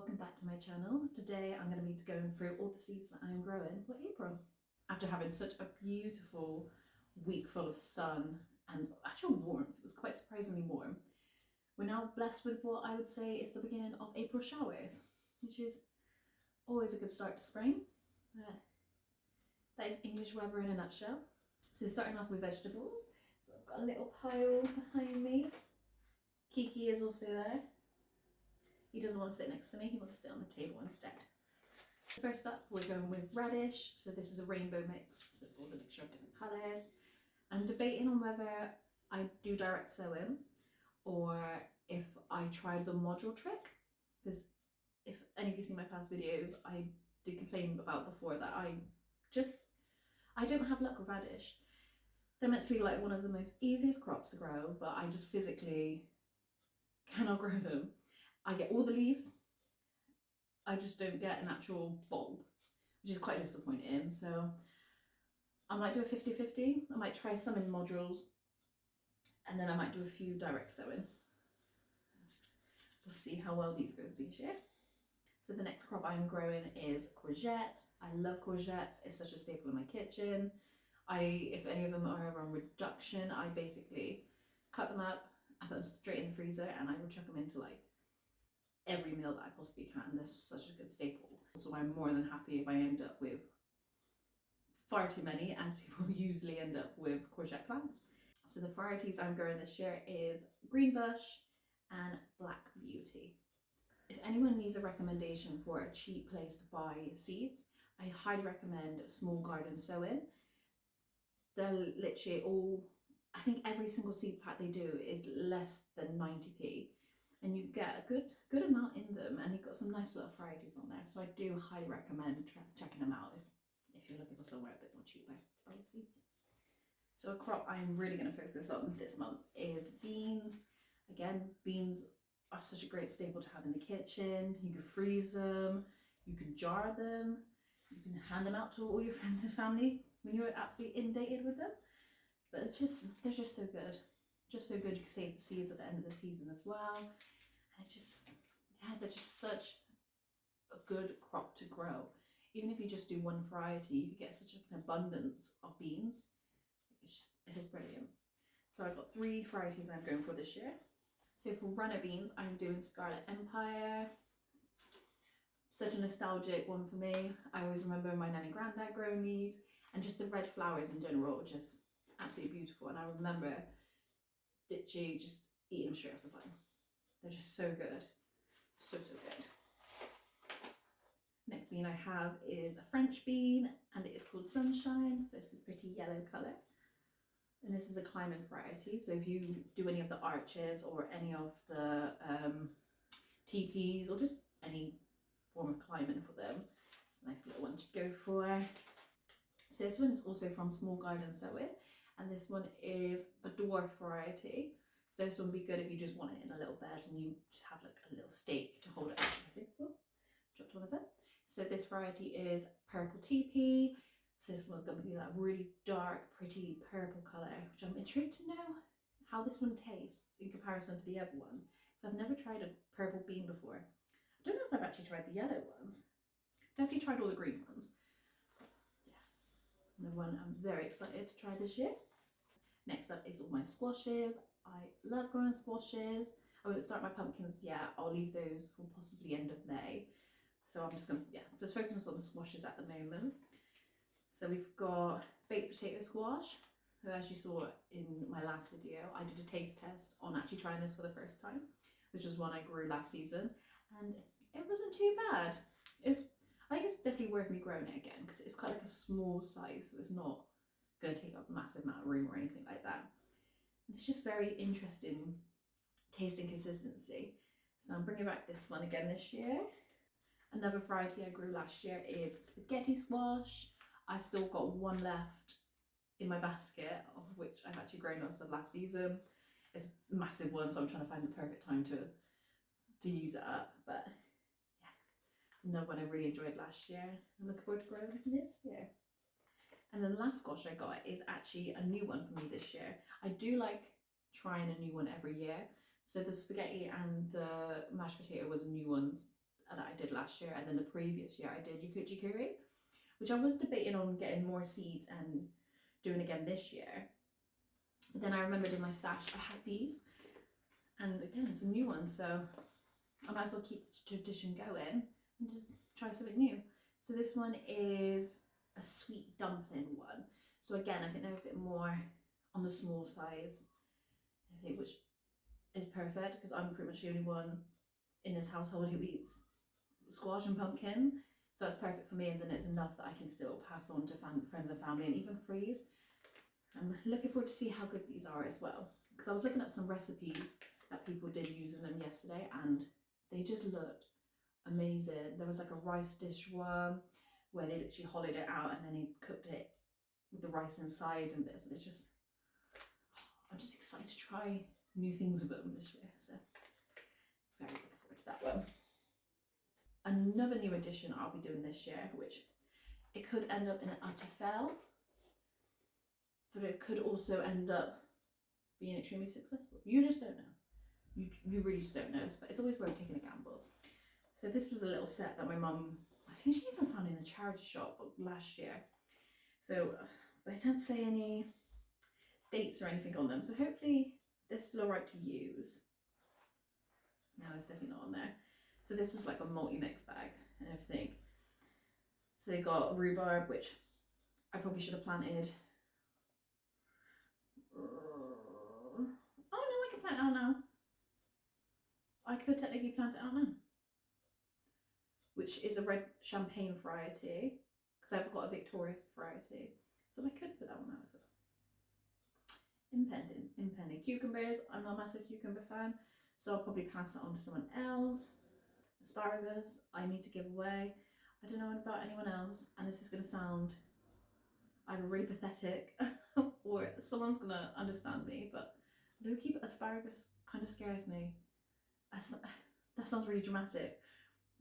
welcome back to my channel. Today I'm going to be going through all the seeds that I'm growing for April. After having such a beautiful week full of sun and actual warmth, it was quite surprisingly warm, we're now blessed with what I would say is the beginning of April showers, which is always a good start to spring. That is English weather in a nutshell. So starting off with vegetables, so I've got a little pile behind me. Kiki is also there. He doesn't want to sit next to me, he wants to sit on the table instead. First up, we're going with radish. So this is a rainbow mix, so it's all a mixture of different colours. I'm debating on whether I do direct sowing or if I try the module trick, because if any of you see my past videos, I did complain about before that I don't have luck with radish. They're meant to be like one of the most easiest crops to grow, but I just physically cannot grow them. I get all the leaves, I just don't get an actual bulb, which is quite disappointing. So I might do a 50-50. I might try some in modules and then I might do a few direct sowing. We'll see how well these go this year. So the next crop I'm growing is courgettes. I love courgettes, it's such a staple in my kitchen. If any of them are ever on reduction, I basically cut them up, I put them straight in the freezer and I will chuck them into like every meal that I possibly can. They're such a good staple. So I'm more than happy if I end up with far too many, as people usually end up with courgette plants. So the varieties I'm growing this year is Green Bush and Black Beauty. If anyone needs a recommendation for a cheap place to buy seeds, I highly recommend Small Garden Sowing. They're literally all, I think every single seed pack they do is less than 90p. And you get a good amount in them, and you've got some nice little varieties on there. So I do highly recommend checking them out if you're looking for somewhere a bit more cheaper to buy your seeds. So a crop I'm really going to focus on this month is beans. Again, beans are such a great staple to have in the kitchen. You can freeze them, you can jar them, you can hand them out to all your friends and family when you're absolutely inundated with them. But they're just so good. Just so good. You can save the seeds at the end of the season as well. And they're just such a good crop to grow. Even if you just do one variety, you could get such an abundance of beans. It's just brilliant. So I've got 3 varieties I'm going for this year. So for runner beans, I'm doing Scarlet Empire. Such a nostalgic one for me. I always remember my nan and granddad growing these, and just the red flowers in general, just absolutely beautiful. And I remember literally just eating them straight off the vine. They're just so good. So good. Next bean I have is a French bean, and it is called Sunshine. So it's this pretty yellow colour. And this is a climbing variety. So if you do any of the arches or any of the teepees or just any form of climbing for them, it's a nice little one to go for. So this one is also from Small Garden Sowing, and this one is a dwarf variety. So this one would be good if you just want it in a little bed and you just have like a little stake to hold it up. Oh, dropped one of them. So this variety is Purple Teepee. So this one's going to be that really dark, pretty purple colour, which I'm intrigued to know how this one tastes in comparison to the other ones. So I've never tried a purple bean before. I don't know if I've actually tried the yellow ones. Definitely tried all the green ones. Yeah, another one I'm very excited to try this year. Next up is all my squashes. I love growing squashes. I won't start my pumpkins yet. I'll leave those for possibly end of May. So I'm just going to, just focus on the squashes at the moment. So we've got baked potato squash. So as you saw in my last video, I did a taste test on actually trying this for the first time, which was one I grew last season, and it wasn't too bad. I think it's definitely worth me growing it again because it's quite like a small size, so it's not going to take up a massive amount of room or anything like that. And it's just very interesting tasting consistency. So I'm bringing back this one again this year. Another variety I grew last year is spaghetti squash. I've still got one left in my basket, of which I've actually grown lots of last season. It's a massive one, so I'm trying to find the perfect time to use it up. But yeah, it's another one I really enjoyed last year. I'm looking forward to growing this year. And then the last squash I got is actually a new one for me this year. I do like trying a new one every year. So the spaghetti and the mashed potato was new ones that I did last year, and then the previous year I did Yukuchi Kiri, which I was debating on getting more seeds and doing again this year. But then I remembered in my stash I had these, and again it's a new one, so I might as well keep this tradition going and just try something new. So this one is a sweet dumpling one. So again, I think they're a bit more on the small size, I think, which is perfect because I'm pretty much the only one in this household who eats squash and pumpkin. So it's perfect for me, and then it's enough that I can still pass on to friends and family and even freeze. So I'm looking forward to see how good these are as well, because I was looking up some recipes that people did using them yesterday and they just looked amazing. There was like a rice dish one where they literally hollowed it out and then he cooked it with the rice inside and this, and it's just, I'm just excited to try new things with them this year, so very looking forward to that one. Another new addition I'll be doing this year, which it could end up in an Atafel, but it could also end up being extremely successful. You just don't know. You really just don't know, but it's always worth taking a gamble. So this was a little set that my mum, I think she even found in the charity shop last year. So they don't say any dates or anything on them, so hopefully they're still alright to use. No, it's definitely not on there. So this was like a multi-mix bag and everything. So they got rhubarb, which I probably should have planted. Oh no, I can plant it out now. I could technically plant it out now, which is a red champagne variety, because I've got a Victorious variety, so I could put that one out as well. Impending. Cucumbers, I'm not a massive cucumber fan, so I'll probably pass it on to someone else. Asparagus, I need to give away. I don't know about anyone else, and this is going to sound either really pathetic or someone's going to understand me, but low-key asparagus kind of scares me. That sounds really dramatic,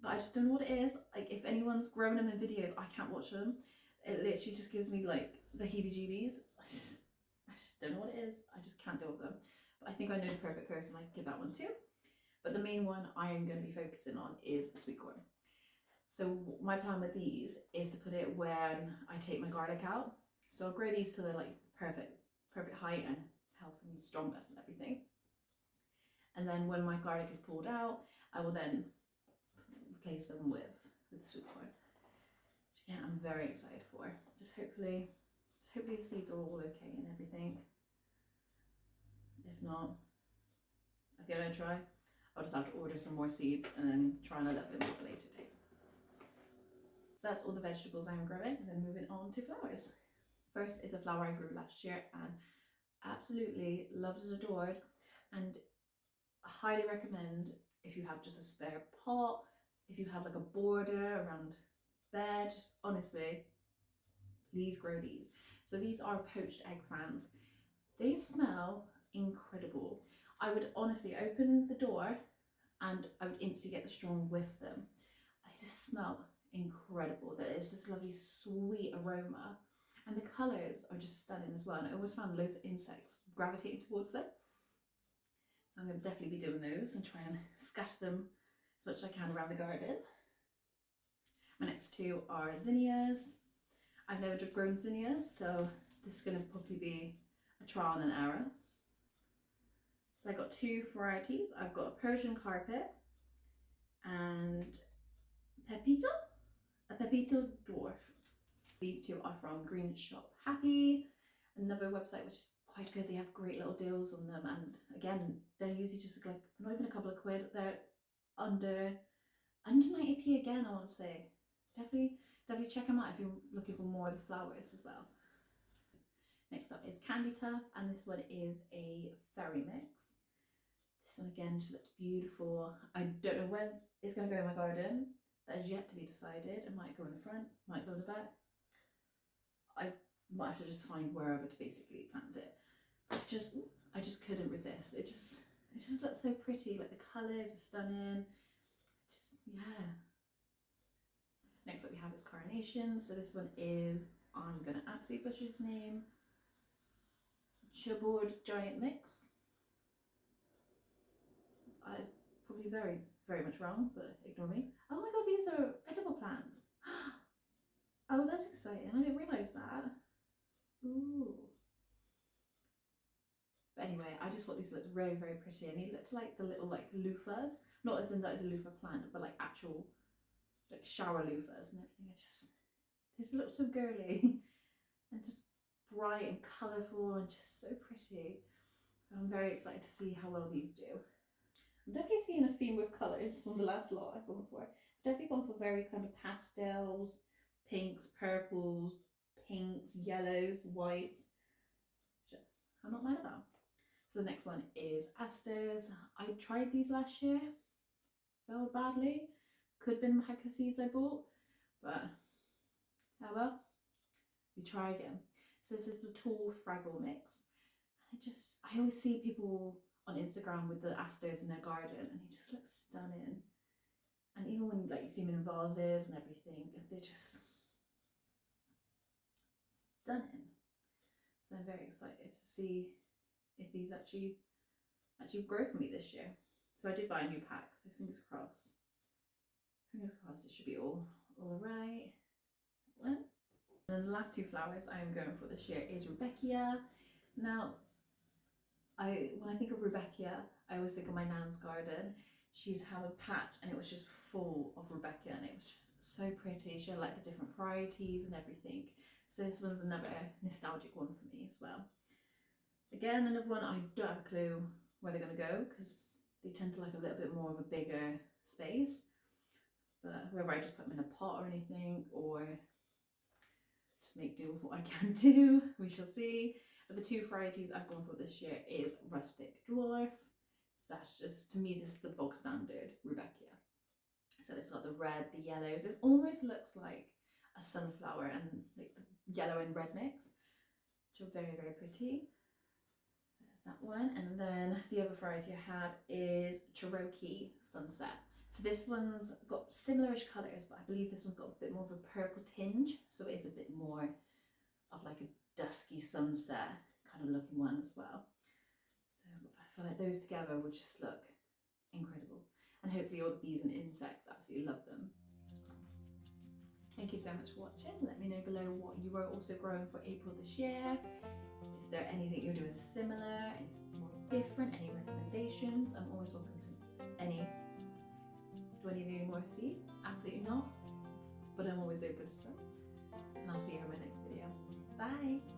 but I just don't know what it is. Like, if anyone's growing them in videos, I can't watch them. It literally just gives me like the heebie-jeebies. I just don't know what it is. I just can't deal with them. But I think I know the perfect person I can give that one to. But the main one I am going to be focusing on is sweet corn. So my plan with these is to put it when I take my garlic out. So I'll grow these to the like perfect height and health and strongness and everything. And then when my garlic is pulled out, I will then replace them with sweet corn, which again I'm very excited for. Just hopefully the seeds are all okay and everything. If not, I'll give it a try. I'll just have to order some more seeds and then try on a little bit more at a later date. So that's all the vegetables I'm growing, and then moving on to flowers. First is a flower I grew last year and absolutely loved and adored, and I highly recommend if you have just a spare pot, if you have like a border around bed, just honestly, please grow these. So these are poached eggplants. They smell incredible. I would honestly open the door and I would instantly get the strong whiff of them. They just smell incredible. There is this lovely sweet aroma, and the colours are just stunning as well, and I always found loads of insects gravitating towards them. So I'm going to definitely be doing those and try and scatter them as much as I can around the garden. My next two are zinnias. I've never grown zinnias, so this is going to probably be a trial and error. So I got two varieties. I've got a Persian carpet and a Pepito dwarf. These two are from Green Shop Happy, another website which is quite good. They have great little deals on them, and again, they're usually just like not even a couple of quid. They're under 90p again, I want to say. Definitely check them out if you're looking for more of the flowers as well. Next up is Candy Tuff, and this one is a fairy mix. This one again just looks beautiful. I don't know when it's going to go in my garden. That is yet to be decided. It might go in the front, might go in the back. I might have to just find wherever to basically plant it. I just couldn't resist. It just looks so pretty. Like the colours are stunning. Just yeah. Next up we have is Carnation. So this one is, I'm gonna absolutely butcher his name, Chubord Giant Mix. It's probably very very much wrong, but ignore me. Oh my god, these are edible plants. Oh, that's exciting. I didn't realise that. Ooh. But anyway, I just thought these looked very, very pretty, and they looked like the little like loofahs, not as in like the loofah plant, but like actual like shower loofahs and everything. They just look so girly and just bright and colourful and just so pretty. So I'm very excited to see how well these do. I'm definitely seeing a theme with colours from the last lot I've gone for. I've definitely gone for very kind of pastels, pinks, purples, pinks, yellows, whites, which I'm not mad about. So the next one is asters. I tried these last year, failed badly. Could have been maca seeds I bought, but oh well, we try again. So this is the tall Fraggle mix. I always see people on Instagram with the asters in their garden, and he just looks stunning. And even when like you see them in vases and everything, they're just stunning. So I'm very excited to see if these actually grow for me this year. So I did buy a new pack, so fingers crossed. Fingers crossed it should be all right. And then the last two flowers I am going for this year is Rudbeckia. Now, when I think of Rudbeckia, I always think of my nan's garden. She used to have a patch and it was just full of Rudbeckia, and it was just so pretty. She had like the different varieties and everything. So this one's another nostalgic one for me as well. Again, another one I don't have a clue where they're going to go because they tend to like a little bit more of a bigger space. But whether I just put them in a pot or anything, or just make do with what I can do, we shall see. But the two varieties I've gone for this year is Rustic Dwarf. So that's just, to me, this is the bog standard Rudbeckia. So it's got the red, the yellows. It almost looks like a sunflower and like the yellow and red mix, which are very, very pretty. There's that one. And then the other variety I had is Cherokee Sunset. So this one's got similarish colours, but I believe this one's got a bit more of a purple tinge. So it is a bit more of like a dusky sunset kind of looking one as well. So I feel like those together would just look incredible. And hopefully all the bees and insects absolutely love them as well. Thank you so much for watching. Let me know below what you are also growing for April this year. Is there anything you're doing similar, anything more different, any recommendations? I'm always welcome to any. Do I need any more seeds? Absolutely not. But I'm always open to some. And I'll see you in my next video. Bye!